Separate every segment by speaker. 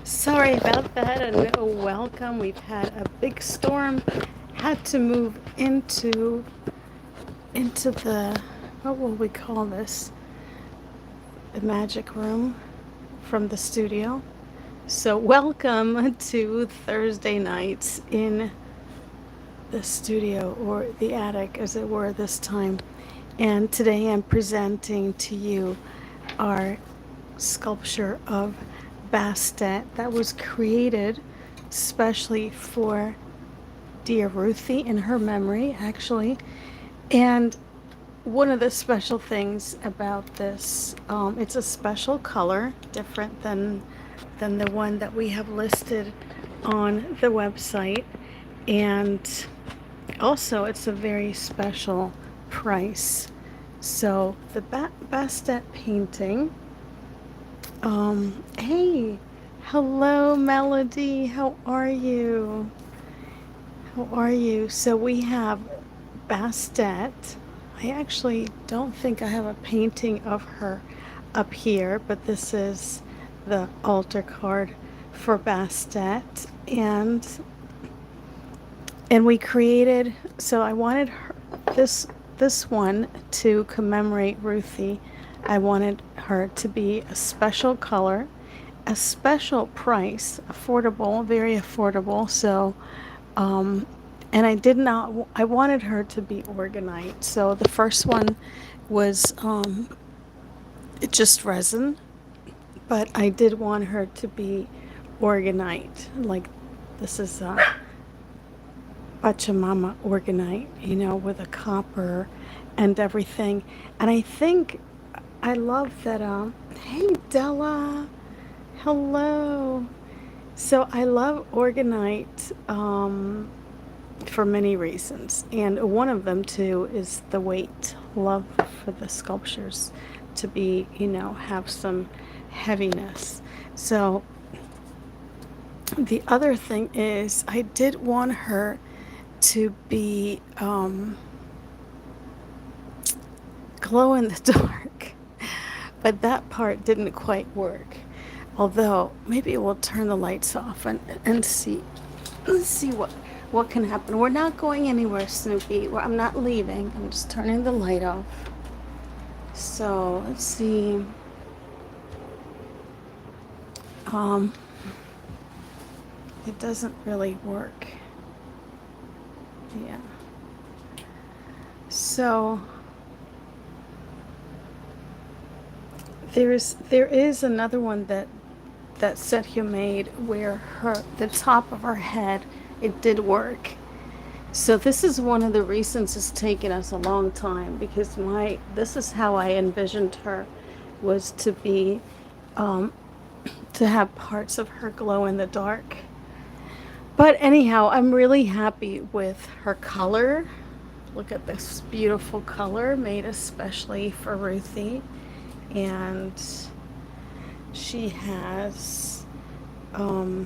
Speaker 1: Sorry about that, and welcome. We've had a big storm, had to move into the, what will we call this? The magic room from the studio. So welcome to Thursday nights in the studio, or the attic as it were this time. And today I'm presenting to you our sculpture of Bastet that was created especially for dear Ruthie in her memory, actually. And one of the special things about this, it's a special color, different than the one that we have listed on the website. And also, it's a very special price. So the Bastet painting. Hey, hello, Melody. How are you? How are you? So we have Bastet. I actually don't think I have a painting of her up here, but this is the altar card for Bastet, and we created. So I wanted this one to commemorate Ruthie. I wanted her to be a special color, a special price, affordable, very affordable. So, and I did not. I wanted her to be Orgonite. So the first one was just resin, but I did want her to be Orgonite. Like this is Pachamama Orgonite, with a copper and everything. And I think I love that. Hey, Della. Hello. So I love Orgonite for many reasons. And one of them, too, is the weight. Love for the sculptures to be, have some heaviness. So the other thing is, I did want her to be glow in the dark, but that part didn't quite work. Although maybe we'll turn the lights off and see. Let's see what can happen. We're not going anywhere, Snoopy. I'm not leaving. I'm just turning the light off. So let's see. It doesn't really work. Yeah. So there is another one that Sergio made where the top of her head, it did work. So this is one of the reasons it's taken us a long time, because this is how I envisioned her, was to be to have parts of her glow in the dark. But anyhow, I'm really happy with her color. Look at this beautiful color made especially for Ruthie. And she has the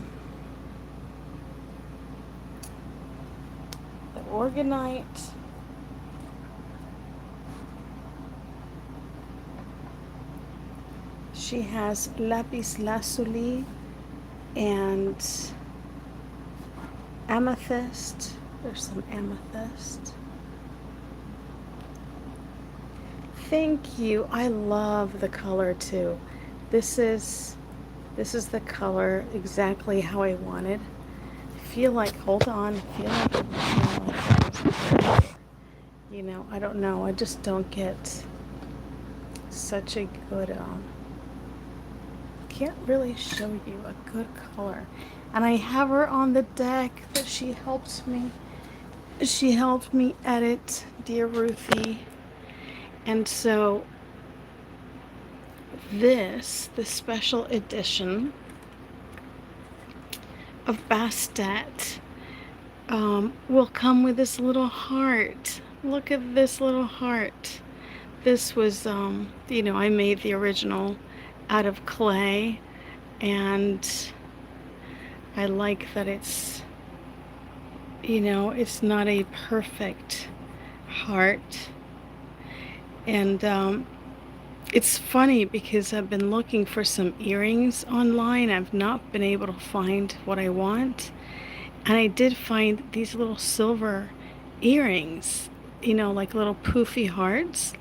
Speaker 1: Orgonite. She has lapis lazuli and amethyst. There's some amethyst. Thank you. I love the color too. This is the color exactly how I wanted. Feel like, hold on, feel like I don't know. I just don't get such a good can't really show you a good color. And I have her on the deck that she helped me edit, dear Ruthie. And so the special edition of Bastet will come with this little heart. Look at this little heart. This was, I made the original out of clay, and I like that it's not a perfect heart. And It's funny because I've been looking for some earrings online. I've not been able to find what I want. And I did find these little silver earrings, like little poofy hearts.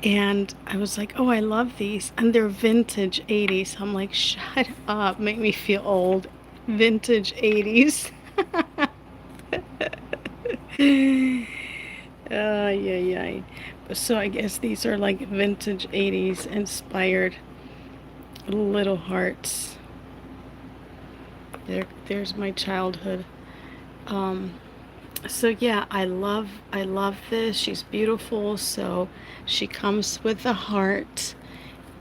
Speaker 1: And I was like, oh, I love these. And they're vintage 80s. I'm like, shut up, make me feel old. Vintage 80s. Yeah, yeah. So I guess these are like vintage 80s inspired little hearts. There's my childhood. Um, so yeah, I love this. She's beautiful. So she comes with a heart,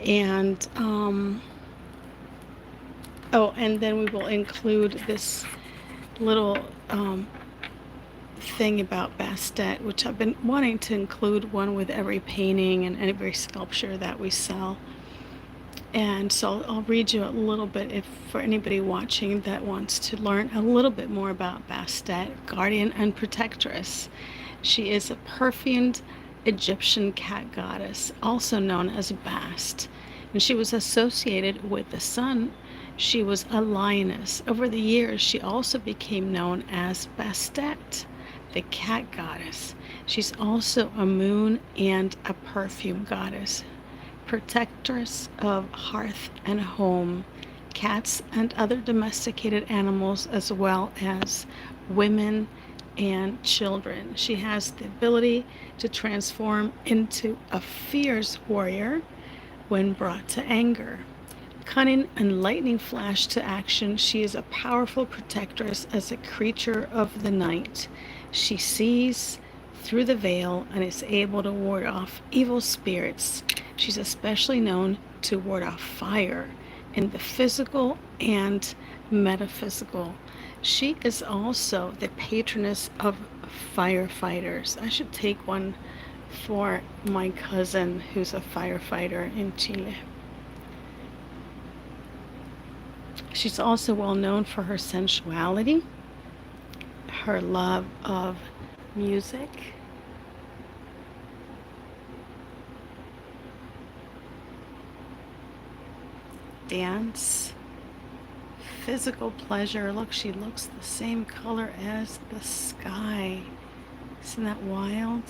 Speaker 1: and oh, and then we will include this little thing about Bastet, which I've been wanting to include one with every painting and every sculpture that we sell. And so I'll read you a little bit if for anybody watching that wants to learn a little bit more about Bastet, guardian and protectress. She is a perfumed Egyptian cat goddess, also known as Bast, and she was associated with the sun. She was a lioness. Over the years, she also became known as Bastet, the cat goddess. She's also a moon and a perfume goddess, protectress of hearth and home, cats and other domesticated animals, as well as women and children. She has the ability to transform into a fierce warrior when brought to anger. Cunning and lightning flash to action, she is a powerful protectress as a creature of the night. She sees through the veil and is able to ward off evil spirits. She's especially known to ward off fire in the physical and metaphysical. She is also the patroness of firefighters. I should take one for my cousin who's a firefighter in Chile. She's also well known for her sensuality, her love of music, dance, physical pleasure. Look, she looks the same color as the sky. Isn't that wild?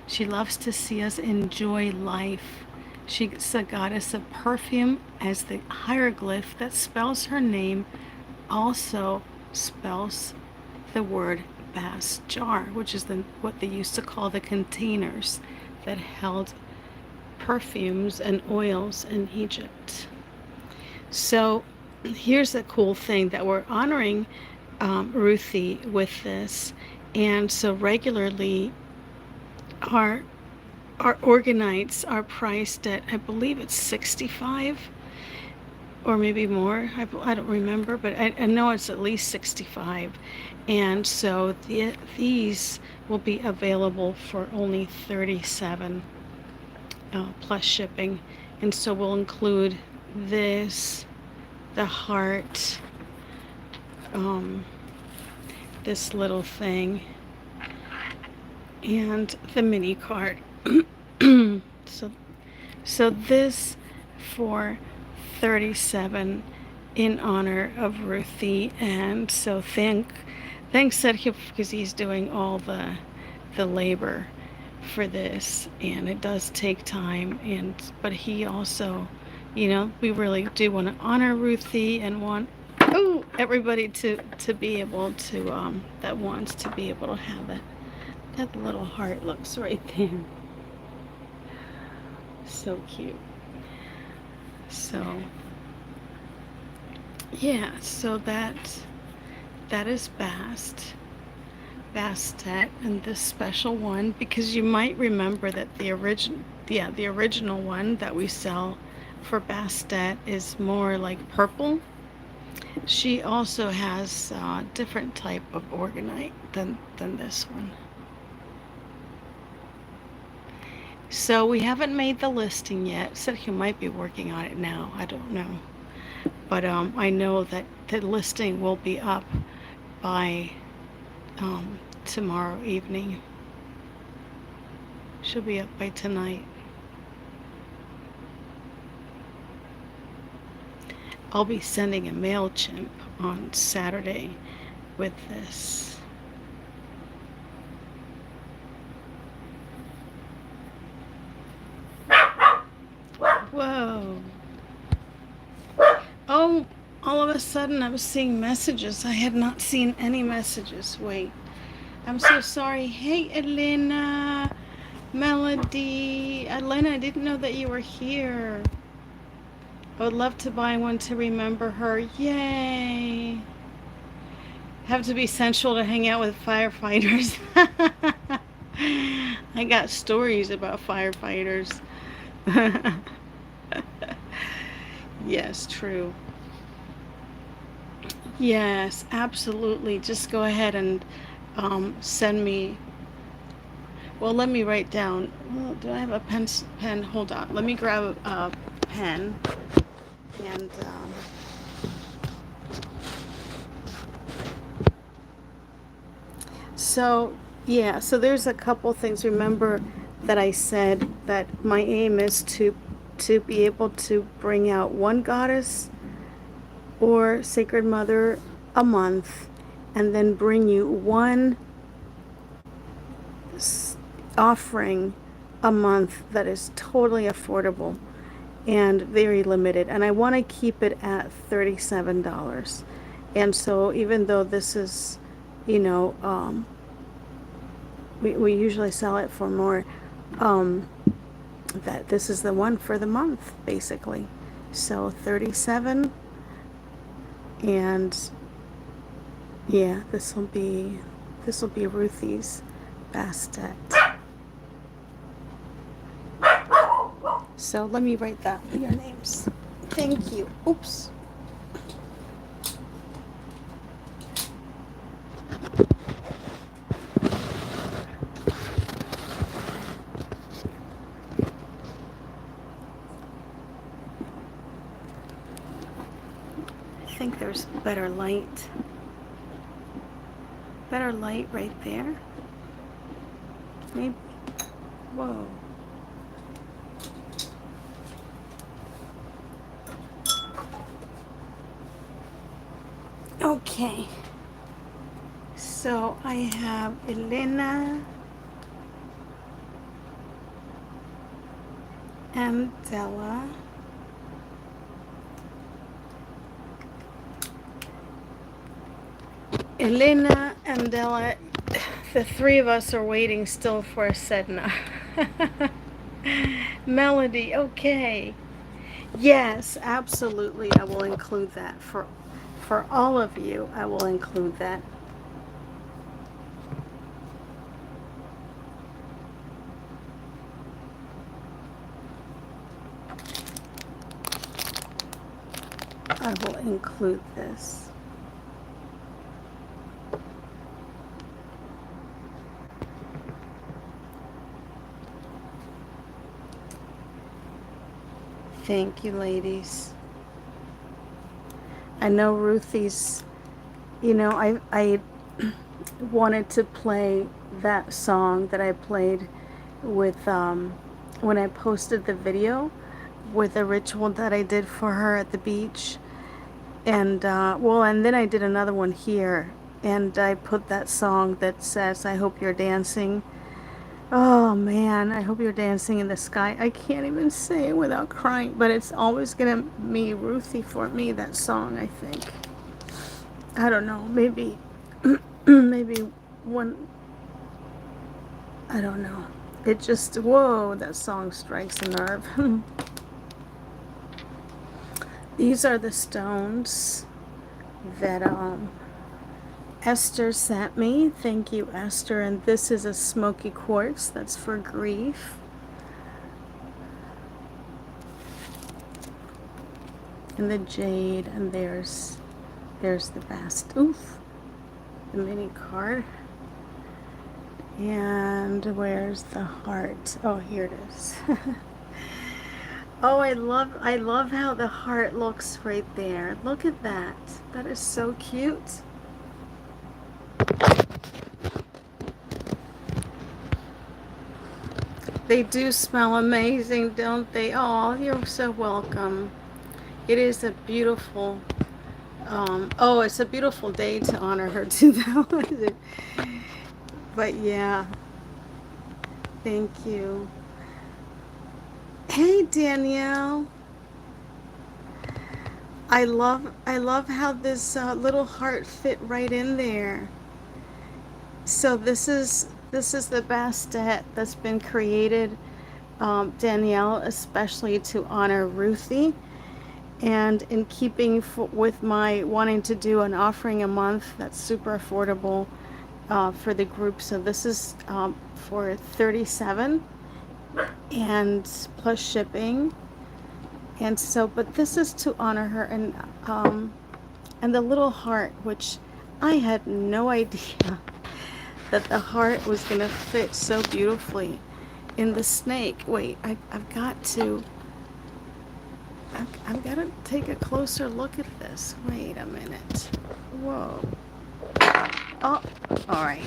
Speaker 1: She loves to see us enjoy life. She's a goddess of perfume, as the hieroglyph that spells her name also spells the word Bas jar, which is what they used to call the containers that held perfumes and oils in Egypt. So here's a cool thing that we're honoring Ruthie with this. And so regularly our organites are priced at, I believe it's 65 or maybe more. I don't remember, but I know it's at least 65. And so these will be available for only 37 plus shipping. And so we'll include this, the heart, this little thing, and the mini card. So this for 37 in honor of Ruthie. And so thanks Sergio, because he's doing all the labor for this, and it does take time, but he also, we really do want to honor Ruthie and want everybody to be able to that wants to be able to have it. That little heart looks right there. So cute. So yeah, so that is Bastet, and this special one, because you might remember that the original one that we sell for Bastet is more like purple. She also has a different type of Orgonite than this one. So we haven't made the listing yet. Sergio might be working on it now. I don't know. But I know that the listing will be up by tomorrow evening. She'll be up by tonight. I'll be sending a MailChimp on Saturday with this. Whoa. Oh, all of a sudden I was seeing messages. I had not seen any messages. Wait. I'm so sorry. Hey, Elena. Melody. Elena, I didn't know that you were here. I would love to buy one to remember her. Yay. Have to be sensual to hang out with firefighters. I got stories about firefighters. Yes, true. Yes, absolutely. Just go ahead and send me. Well, let me write down. Well, do I have a pen? Hold on. Let me grab a pen and. So, yeah, so there's a couple things. Remember that I said that my aim is to be able to bring out one goddess or Sacred Mother a month, and then bring you one offering a month that is totally affordable and very limited. And I want to keep it at $37. And so even though this is, you know, we usually sell it for more, that this is the one for the month, basically. So 37, and yeah, this will be Ruthie's BASTET. So let me write that your names. Thank you. Oops. I think there's better light. Better light right there. Maybe. Whoa. Okay. So I have Elena and Della. Elena and Della, the three of us are waiting still for a Sedna. Melody, okay. Yes, absolutely. I will include that for all of you. I will include that. I will include this. Thank you, ladies. I know Ruthie's, you know, I wanted to play that song that I played with, when I posted the video with a ritual that I did for her at the beach. And, well, and then I did another one here, and I put that song that says, I hope you're dancing. Oh man, I hope you're dancing in the sky. I can't even say it without crying, but it's always gonna be Ruthie for me, that song, I think. I don't know, maybe, maybe one, I don't know. It just, whoa, that song strikes a nerve. These are the stones that, Esther sent me. Thank you, Esther. And this is a smoky quartz. That's for grief. And the jade. And there's the bast. Oof. The mini card. And where's the heart? Oh, here it is. Oh, I love how the heart looks right there. Look at that. That is so cute. They do smell amazing, don't they? Oh, you're so welcome. It is a beautiful, oh, it's a beautiful day to honor her too, though. But yeah, thank you. Hey, Danielle. I love how this little heart fit right in there. So this is the bastet that's been created, Danielle, especially to honor Ruthie, and in keeping with my wanting to do an offering a month that's super affordable for the group. So this is for 37 and plus shipping. And so, but this is to honor her, and the little heart, which I had no idea that the heart was gonna fit so beautifully in the snake. Wait, I've got to, I've got to take a closer look at this. Wait a minute. Whoa. Oh, all right.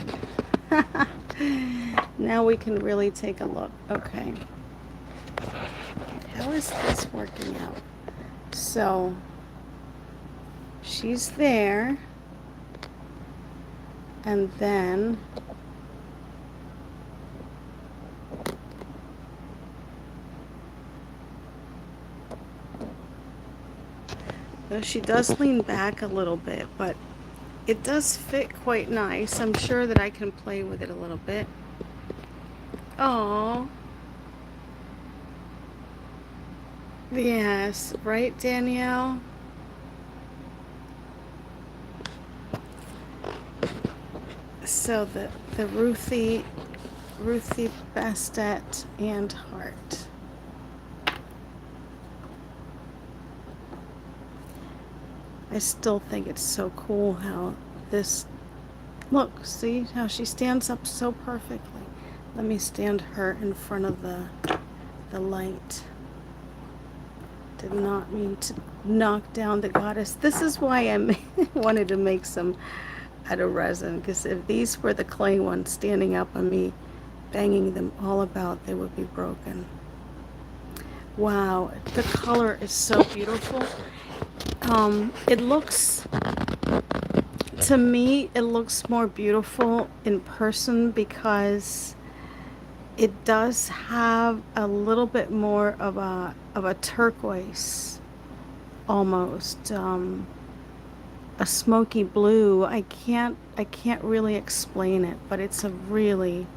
Speaker 1: Now we can really take a look. Okay. How is this working out? So she's there, and then she does lean back a little bit, but it does fit quite nice. I'm sure that I can play with it a little bit. Oh, yes, right, Danielle? So the Ruthie Bastet and heart. I still think it's so cool how this, look, see how she stands up so perfectly. Let me stand her in front of the light. Did not mean to knock down the goddess. This is why I wanted to make some out of resin, because if these were the clay ones standing up on me, banging them all about, they would be broken. Wow, the color is so beautiful. It looks, to me, it looks more beautiful in person because it does have a little bit more of a turquoise, almost a smoky blue. I can't really explain it, but it's a really,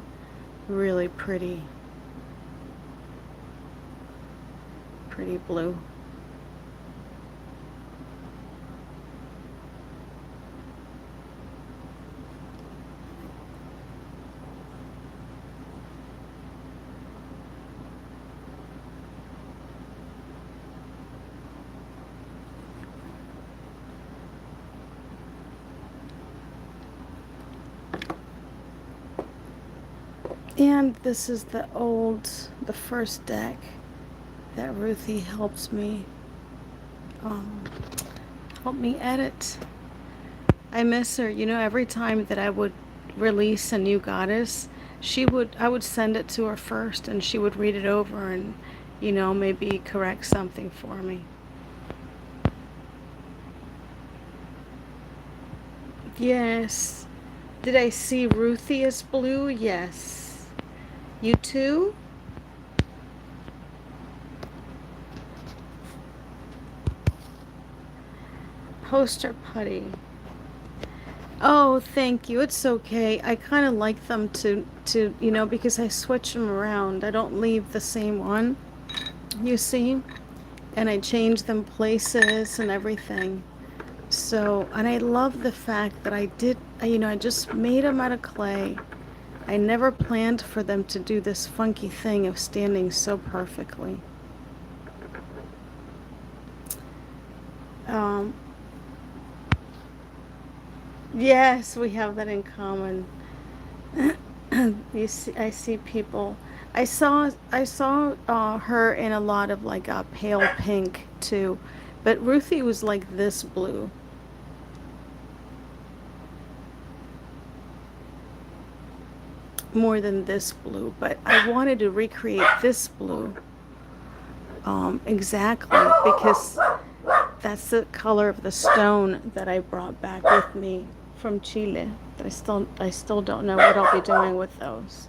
Speaker 1: really pretty blue. And this is the first deck that Ruthie um, help me edit. I miss her. You know, every time that I would release a new goddess, I would send it to her first, and she would read it over and, maybe correct something for me. Yes. Did I see Ruthie as blue? Yes. You too? Poster putty. Oh, thank you. It's okay. I kind of like them to, because I switch them around. I don't leave the same one, you see? And I change them places and everything. So, and I love the fact that I just made them out of clay. I never planned for them to do this funky thing of standing so perfectly. Um, yes, we have that in common. I see people. I saw her in a lot of like a pale pink too, but Ruthie was like this blue. More than this blue, but I wanted to recreate this blue exactly because That's the color of the stone that I brought back with me from Chile. That I still don't know what I'll be doing with those.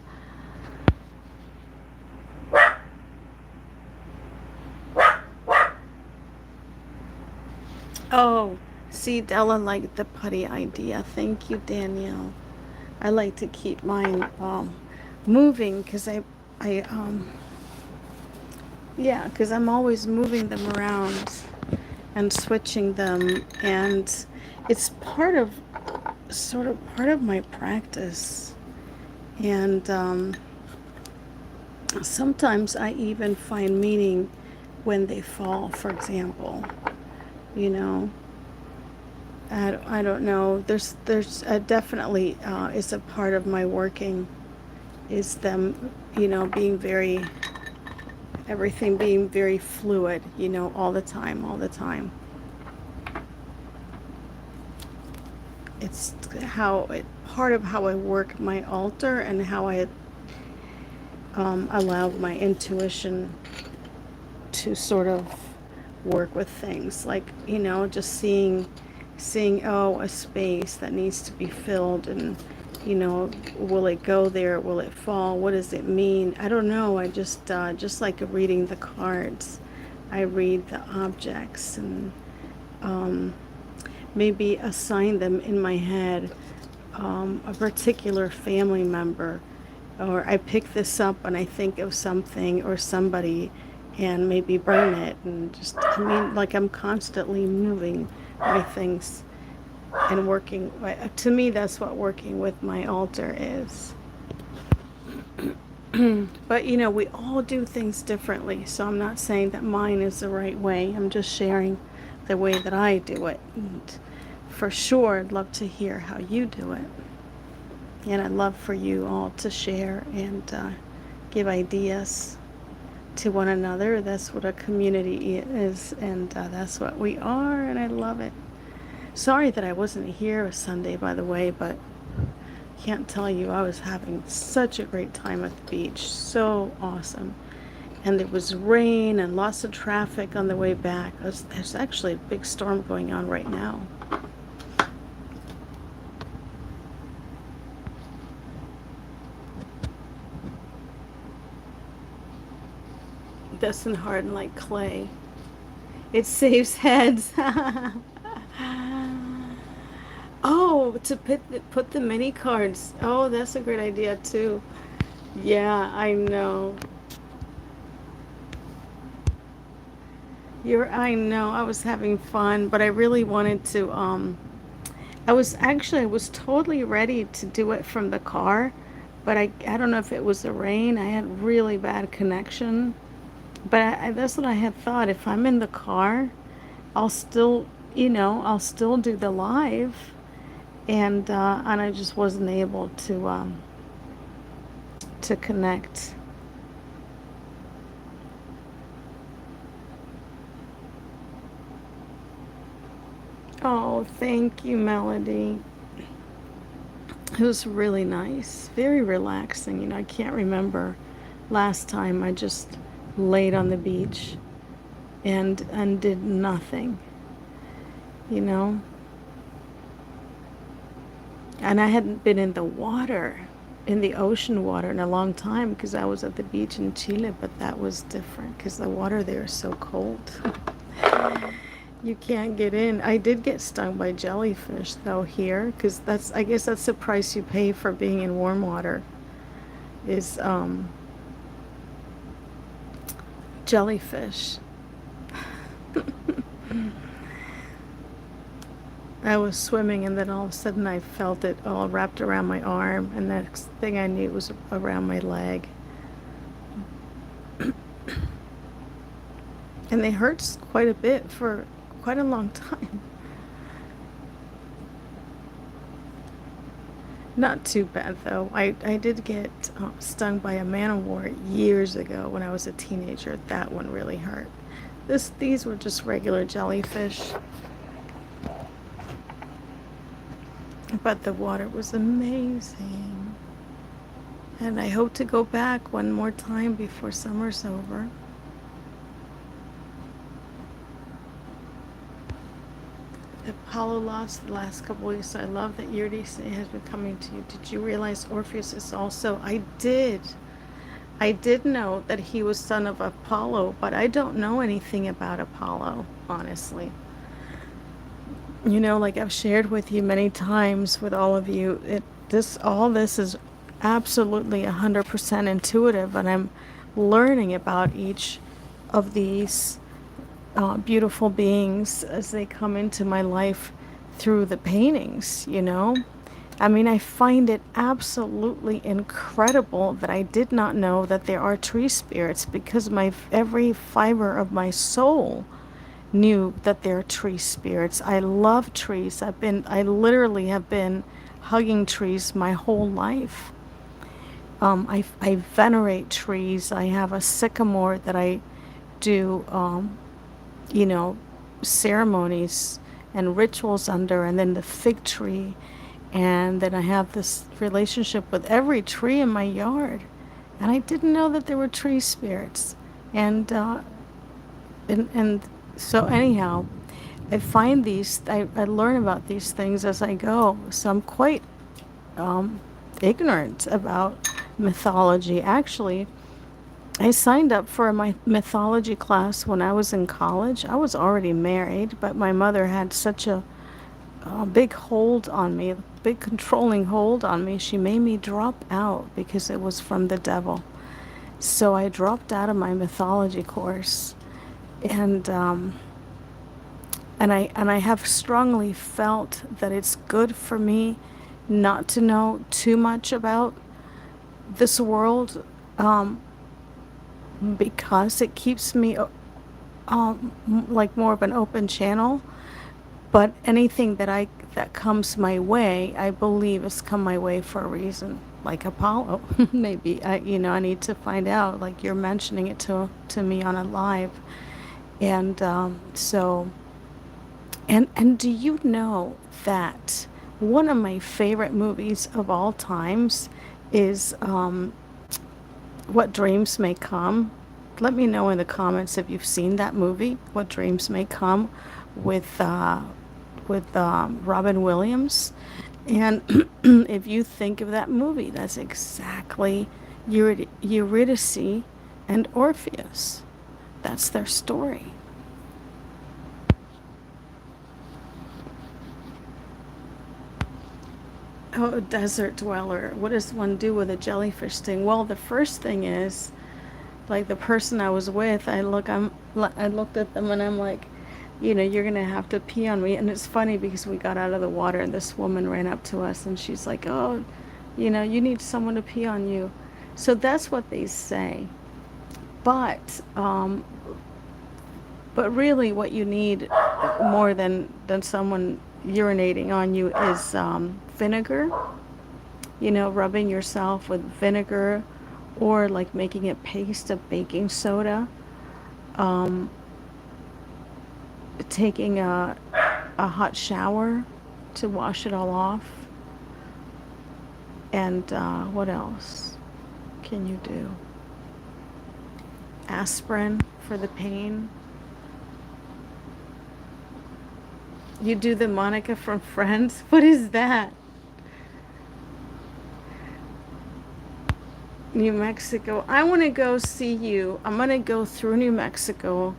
Speaker 1: Oh, see, Della liked the putty idea. Thank you, Danielle. I like to keep mine moving because yeah, because I'm always moving them around and switching them, and it's sort of part of my practice. And sometimes I even find meaning when they fall, for example. You know, I don't know. There's definitely is a part of my working is them, being everything being very fluid, all the time, all the time. It's part of how I work my altar and how I allow my intuition to sort of work with things, like, just seeing, oh, a space that needs to be filled, and will it go there, will it fall, what does it mean? I don't know. I just like reading the cards, I read the objects, and maybe assign them in my head, a particular family member, or I pick this up and I think of something or somebody, and maybe burn it, and just, I mean, like, I'm constantly moving my things and working. To me, that's what working with my altar is. But we all do things differently, so I'm not saying that mine is the right way. I'm just sharing the way that I do it. And for sure, I'd love to hear how you do it. And I'd love for you all to share and give ideas to one another. That's what a community is, and that's what we are, and I love it. Sorry that I wasn't here Sunday, by the way, but can't tell you, I was having such a great time at the beach. So awesome. And there was rain and lots of traffic on the way back. There's actually a big storm going on right now. Doesn't harden like clay. It saves heads. Oh, to put the mini cards. Oh, that's a great idea too. Yeah, I know. I know, I was having fun, but I really wanted to, I was totally ready to do it from the car, but I don't know if it was the rain. I had really bad connection, but that's what I had thought. If I'm in the car, I'll still, I'll still do the live, and I just wasn't able to connect. Oh, thank you, Melody. It was really nice, very relaxing. I can't remember last time I just laid on the beach and did nothing, you know. And I hadn't been in the water, in the ocean water, in a long time, because I was at the beach in Chile, but that was different because the water there is so cold. You can't get in. I did get stung by jellyfish though here, because I guess that's the price you pay for being in warm water, is jellyfish. I was swimming, and then all of a sudden I felt it all wrapped around my arm, and the next thing I knew it was around my leg. And they hurt quite a bit for quite a long time. Not too bad though. I did get stung by a man-o-war years ago when I was a teenager. That one really hurt. These were just regular jellyfish. But the water was amazing. And I hope to go back one more time before summer's over. Apollo lost the last couple weeks, so I love that Eurydice has been coming to you. Did you realize Orpheus is also? I did. I did know that he was son of Apollo, but I don't know anything about Apollo, honestly. Like I've shared with you many times with all of you, all this is absolutely 100% intuitive, and I'm learning about each of these beautiful beings as they come into my life through the paintings. I mean, I find it absolutely incredible that I did not know that there are tree spirits, because my every fiber of my soul knew that they're tree spirits. I love trees. I literally have been hugging trees my whole life. I venerate trees. I have a sycamore that I do, you know, ceremonies and rituals under, and then the fig tree. And then I have this relationship with every tree in my yard. And I didn't know that there were tree spirits. And, uh, and so anyhow, I learn about these things as I go. So I'm quite ignorant about mythology. Actually, I signed up for my mythology class when I was in college. I was already married, but my mother had such a big hold on me, big controlling hold on me. She made me drop out because it was from the devil. So I dropped out of my mythology course, and I have strongly felt that it's good for me not to know too much about this world, because it keeps me like more of an open channel. But anything that comes my way, I believe has come my way for a reason. Like Apollo, maybe I need to find out. Like you're mentioning it to me on a live, and and do you know that one of my favorite movies of all times is What Dreams May Come? Let me know in the comments if you've seen that movie, What Dreams May Come, with Robin Williams. And if you think of that movie, that's exactly Eurydice and Orpheus. That's their story. Oh, a desert dweller. What does one do with a jellyfish sting? Well, the first thing is, like the person I was with, I looked at them and I'm like, you're gonna have to pee on me. And it's funny because we got out of the water and this woman ran up to us and she's like, oh, you need someone to pee on you. So that's what they say. But really, what you need more than someone urinating on you is vinegar. Rubbing yourself with vinegar, or like making a paste of baking soda. Taking a hot shower to wash it all off. And what else can you do? Aspirin for the pain. You do the Monica from Friends? What is that? New Mexico. I want to go see you. I'm going to go through New Mexico.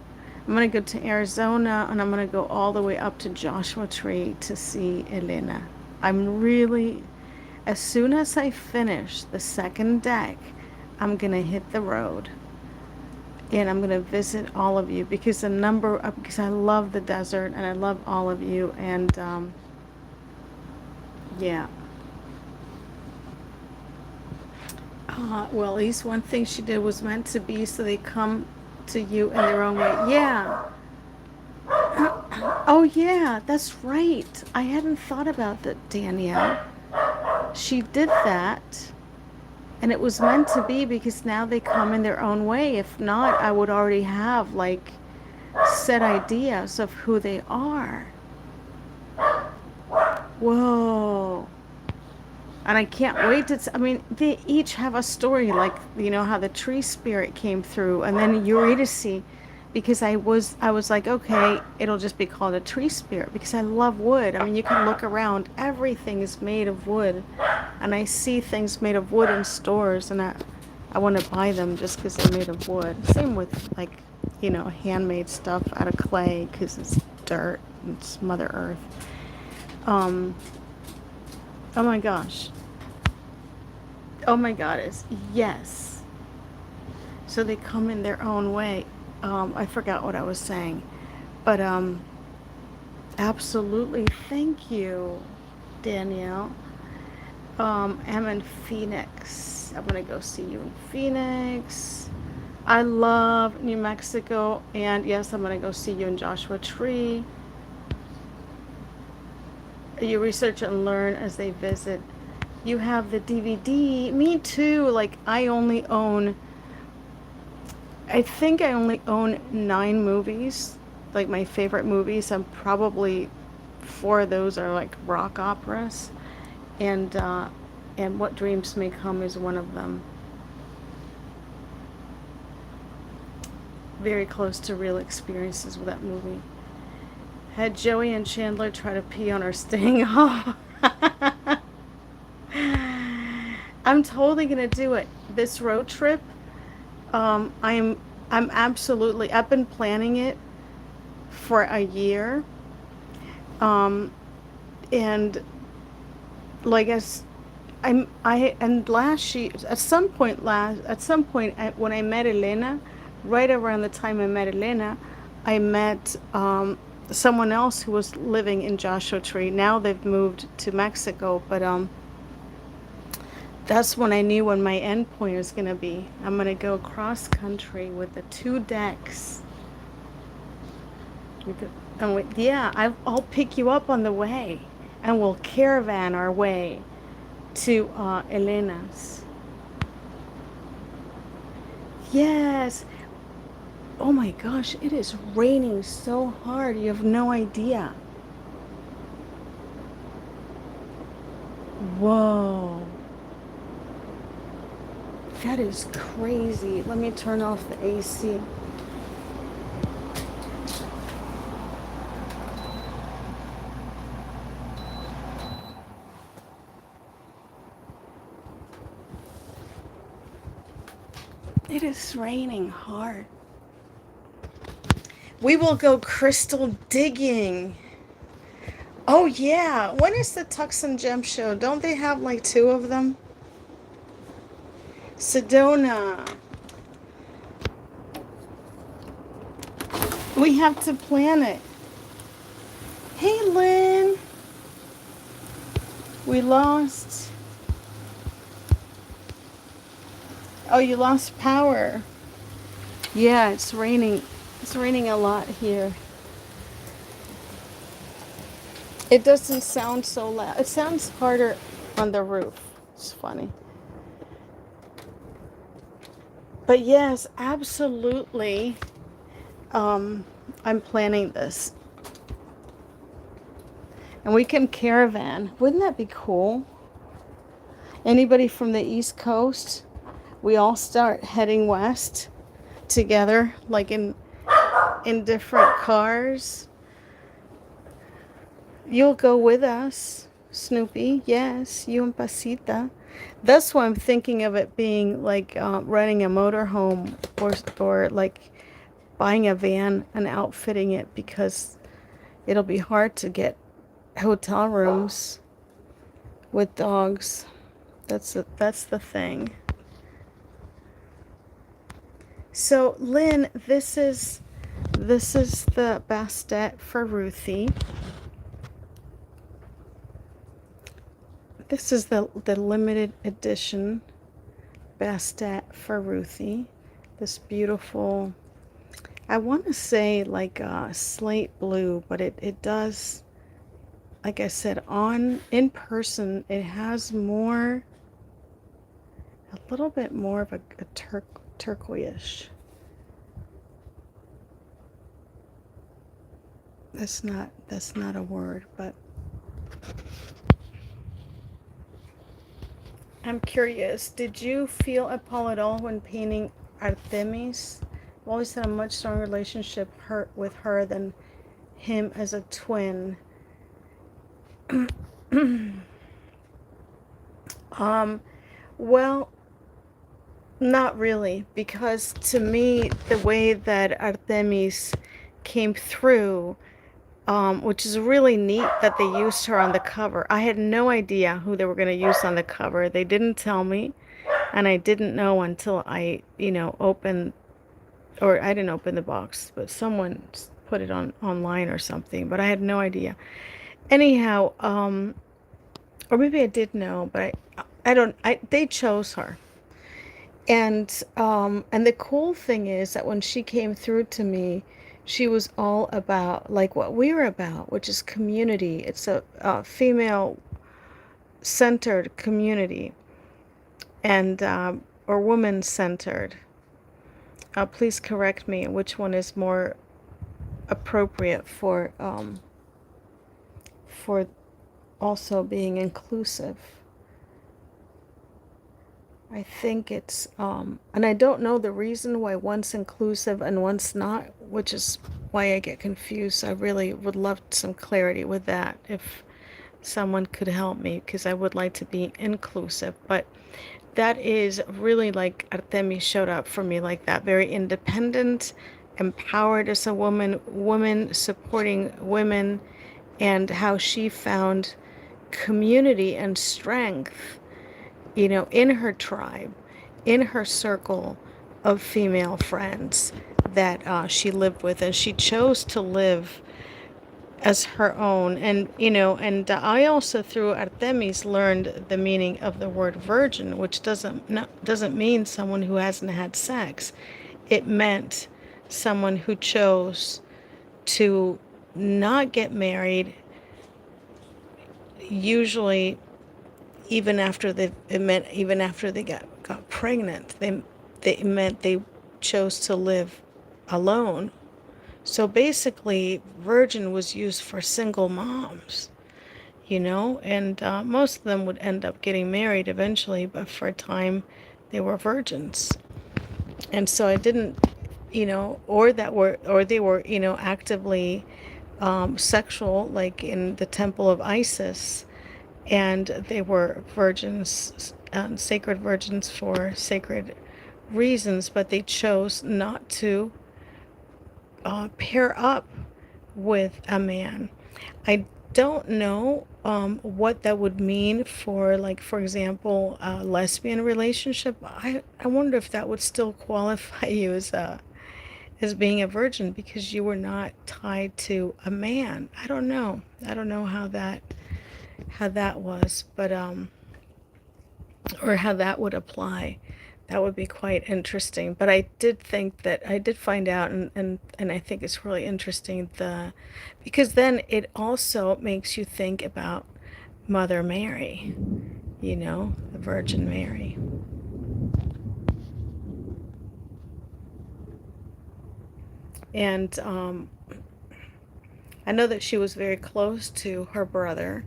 Speaker 1: I'm going to go to Arizona, and I'm going to go all the way up to Joshua Tree to see Elena. As soon as I finish the second deck, I'm going to hit the road. And I'm going to visit all of you because I love the desert and I love all of you. And yeah. Well, at least one thing she did was meant to be, so they come to you in their own way. Yeah. Oh, yeah, that's right. I hadn't thought about that, Danielle. She did that. And it was meant to be because now they come in their own way. If not, I would already have like set ideas of who they are. Whoa. And I can't wait they each have a story, like, how the tree spirit came through, and then Eurydice because I was like, okay, it'll just be called a tree spirit because I love wood. I mean, you can look around, everything is made of wood, and I see things made of wood in stores, and I want to buy them just because they're made of wood. Same with like, handmade stuff out of clay because it's dirt, it's Mother Earth. Um, oh my gosh. Oh my goddess, yes. So they come in their own way. I forgot what I was saying, but absolutely. Thank you, Danielle. I'm in Phoenix. I'm gonna go see you in Phoenix. I love New Mexico, and yes, I'm gonna go see you in Joshua Tree. You research and learn as they visit. You have the DVD. Me too. Like I think I only own 9 movies, like my favorite movies. I'm probably 4 of those are like rock operas, and What Dreams May Come is one of them. Very close to real experiences with that movie. Had Joey and Chandler try to pee on our staying home. I'm totally gonna do it. This road trip, um, I'm I'm absolutely. I've been planning it for a year, um, and like I and last year at some point when I met Elena, right around the time I met Elena, I met someone else who was living in Joshua Tree. Now they've moved to Mexico, but that's when I knew when my end point was gonna be. I'm gonna go cross country with the 2 decks. Yeah, I'll pick you up on the way, and we'll caravan our way to Elena's. Yes. Oh my gosh, it is raining so hard. You have no idea. Whoa. That is crazy. Let me turn off the AC. It is raining hard. We will go crystal digging. Oh yeah. When is the Tux and Gem show? Don't they have like 2 of them? Sedona. We have to plan it. Hey Lynn. We lost. Oh, you lost power. Yeah, it's raining. It's raining a lot here. It doesn't sound so loud. It sounds harder on the roof. It's funny. But yes, absolutely. Um, I'm planning this. And we can caravan. Wouldn't that be cool? Anybody from the East Coast? We all start heading west together, like in different cars. You'll go with us, Snoopy. Yes, you and Pasita. That's why I'm thinking of it being like renting a motorhome or like buying a van and outfitting it because it'll be hard to get hotel rooms with dogs. That's the thing. So Lynn, this is the BASTET for Ruthie. This is the limited edition BASTET for Ruthie. This beautiful, I want to say like slate blue, but it does, like I said, in person, it has more, a little bit more of a turquoise. That's not a word, but I'm curious. Did you feel a pull at all when painting Artemis? always had a much stronger relationship with her than him as a twin. um, well, not really, because to me, the way that Artemis came through, which is really neat that they used her on the cover. I had no idea who they were going to use on the cover. They didn't tell me, and I didn't know until I, opened, or I didn't open the box, but someone put it on online or something, but I had no idea. Anyhow, or maybe I did know, but I don't, they chose her. And the cool thing is that when she came through to me, she was all about like what we were about, which is community. It's a female centered community, and or woman centered. Please correct me which one is more appropriate for also being inclusive. I think it's, and I don't know the reason why one's inclusive and one's not, which is why I get confused. I really would love some clarity with that if someone could help me, because I would like to be inclusive. But that is really like Artemis showed up for me like that, very independent, empowered as a woman supporting women, and how she found community and strength, in her tribe, in her circle of female friends that she lived with, and she chose to live as her own. And I also through Artemis learned the meaning of the word virgin, which doesn't mean someone who hasn't had sex. It meant someone who chose to not get married, usually even after they got pregnant. They meant they chose to live alone. So basically, virgin was used for single moms, and most of them would end up getting married eventually, but for a time they were virgins. And so I didn't, or they were, actively sexual, like in the temple of Isis, and they were virgins, sacred virgins for sacred reasons, but they chose not to pair up with a man. I don't know what that would mean for, like, for example, a lesbian relationship. I wonder if that would still qualify you as being a virgin because you were not tied to a man. I don't know. I don't know how that was, but or how that would apply. That would be quite interesting. But I did think that I did find out, and I think it's really interesting, because then it also makes you think about Mother Mary, the Virgin Mary. And I know that she was very close to her brother,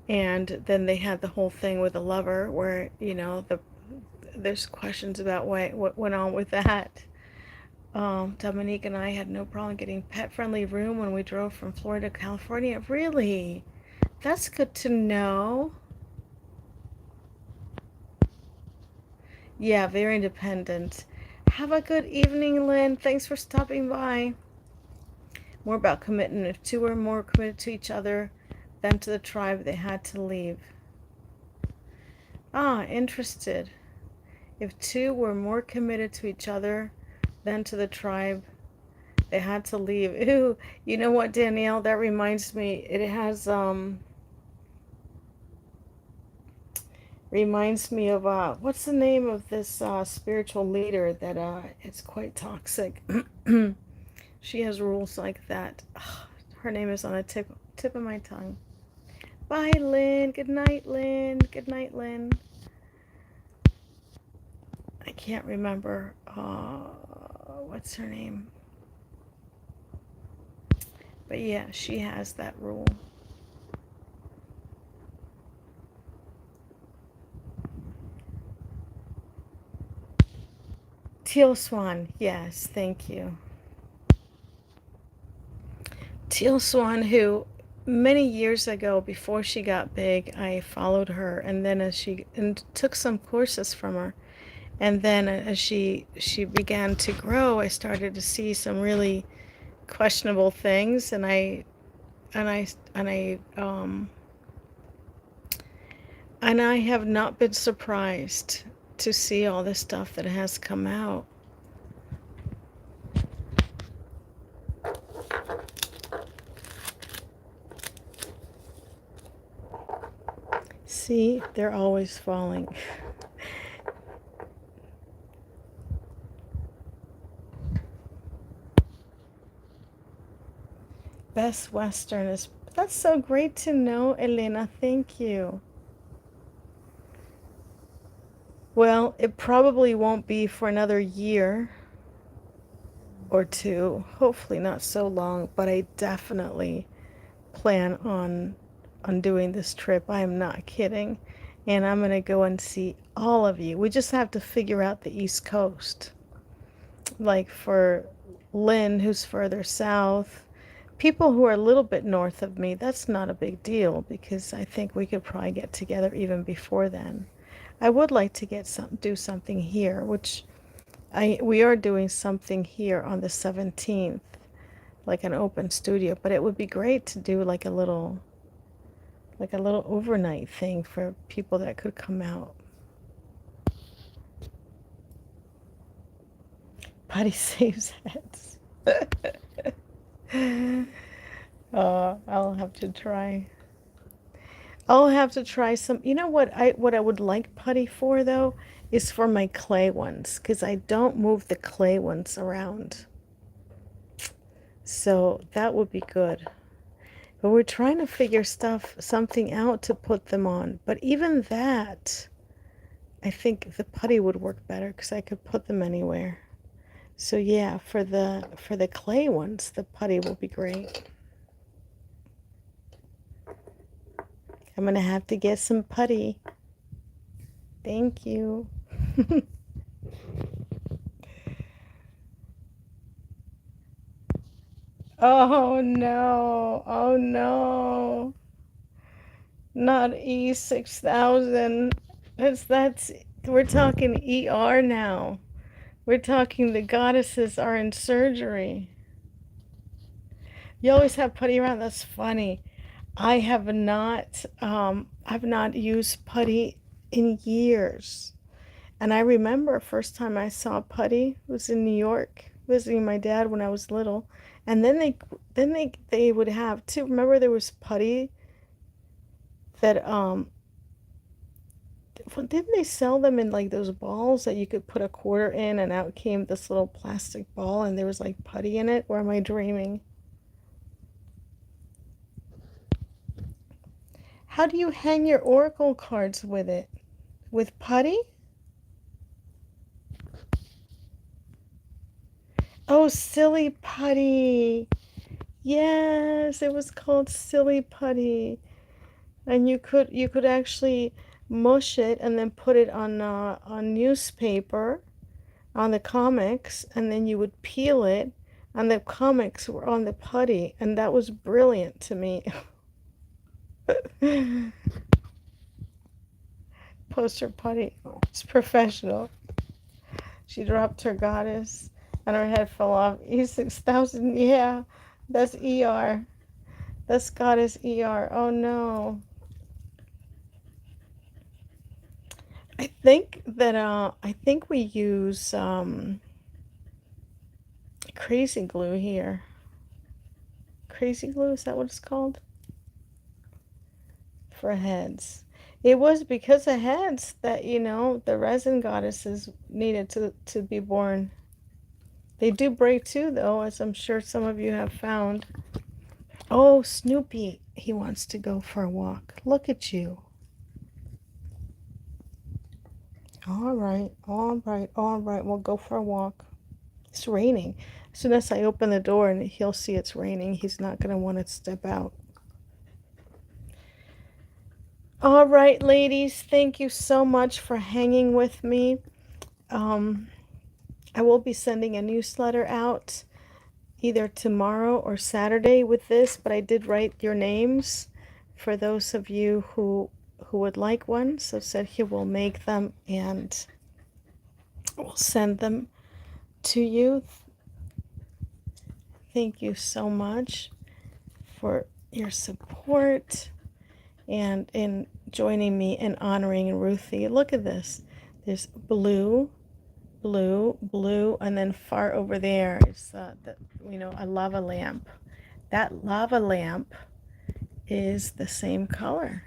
Speaker 1: and then they had the whole thing with the lover where, there's questions about what went on with that. Dominique and I had no problem getting pet-friendly room when we drove from Florida to California. Really? That's good to know. Yeah, very independent. Have a good evening, Lynn. Thanks for stopping by. More about commitment. If two or more committed to each other than to the tribe, they had to leave. Interested. If two were more committed to each other than to the tribe, they had to leave. Ooh, you know what, Danielle? That reminds me. It reminds me of what's the name of this spiritual leader that it's quite toxic. She has rules like that. Her name is on the tip of my tongue. Bye, Lynn. Good night, Lynn. Good night, Lynn. I can't remember. What's her name? But yeah, she has that rule. Teal Swan, yes, thank you. Teal Swan, who many years ago, before she got big, I followed her, and then as she and took some courses from her, and then as she began to grow, I started to see some really questionable things, and I and I and I have not been surprised to see all the stuff that has come out. See, they're always falling. Best Western is, that's so great to know, Elena. Thank you. Well, it probably won't be for another year or two. Hopefully not so long, but I definitely plan on doing this trip. I am not kidding. And I'm going to go and see all of you. We just have to figure out the East Coast. Like for Lynn, who's further south, people who are a little bit north of me, that's not a big deal because I think we could probably get together even before then. I would like to do something here, which we are doing something here on the 17th, like an open studio, but it would be great to do like a little overnight thing for people that could come out. Putty saves heads. I'll have to try. I'll have to try some. You know what I would like putty for though is for my clay ones because I don't move the clay ones around. So that would be good. But we're trying to figure something out to put them on. But even that, I think the putty would work better because I could put them anywhere. So yeah, for the clay ones, the putty will be great. I'm gonna have to get some putty. Thank you. Oh no. Oh no. Not E6000. That's we're talking ER now. We're talking the goddesses are in surgery. You always have putty around. That's funny. I've not used putty in years. And I remember first time I saw putty was in New York visiting my dad when I was little. And then they would have too. Remember there was putty that didn't they sell them in like those balls that you could put a quarter in and out came this little plastic ball and there was like putty in it? Or am I dreaming? How do you hang your oracle cards with it? With putty? Oh, silly putty. Yes, it was called silly putty. And you could actually mush it and then put it on newspaper on the comics and then you would peel it and the comics were on the putty and that was brilliant to me. Poster putty. It's professional. She dropped her goddess and her head fell off. E6000, yeah, that's ER. That's goddess ER. Oh no. I think we use crazy glue here. Crazy glue, is that what it's called? For heads. It was because of heads that, the resin goddesses needed to be born. They do break too, though, as I'm sure some of you have found. Oh, Snoopy, he wants to go for a walk. Look at you. All right, all right, all right. We'll go for a walk. It's raining. As soon as I open the door and he'll see it's raining, he's not going to want to step out. All right, ladies, thank you so much for hanging with me. Um, I will be sending a newsletter out either tomorrow or Saturday with this, but I did write your names for those of you who would like one. So said he will make them and we'll send them to you. Thank you so much for your support and in joining me in honoring Ruthie. Look at this. There's blue, blue, blue, and then far over there is a lava lamp. That lava lamp is the same color.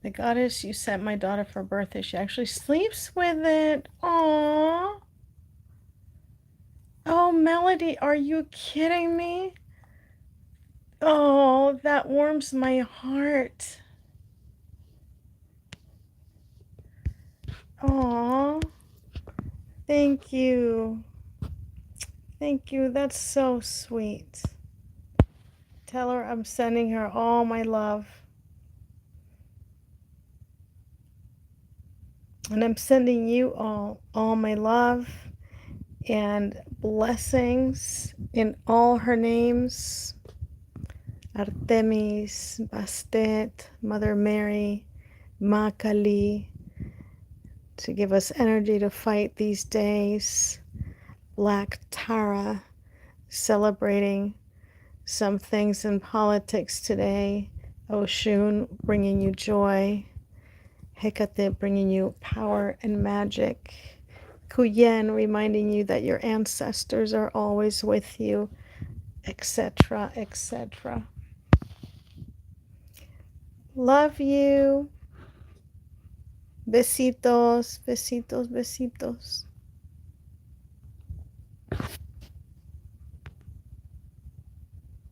Speaker 1: The goddess you sent my daughter for birthday, she actually sleeps with it. Aww. Oh, Melody, are you kidding me? Oh, that warms my heart. Aww. Thank you. Thank you. That's so sweet. Tell her I'm sending her all my love. And I'm sending you all my love and blessings in all her names. Artemis, Bastet, Mother Mary, Ma Kali, to give us energy to fight these days. Black Tara, celebrating some things in politics today. Oshun, bringing you joy. Hecate, bringing you power and magic. Kuyen, reminding you that your ancestors are always with you, etc., etc. Love you. Besitos, besitos, besitos.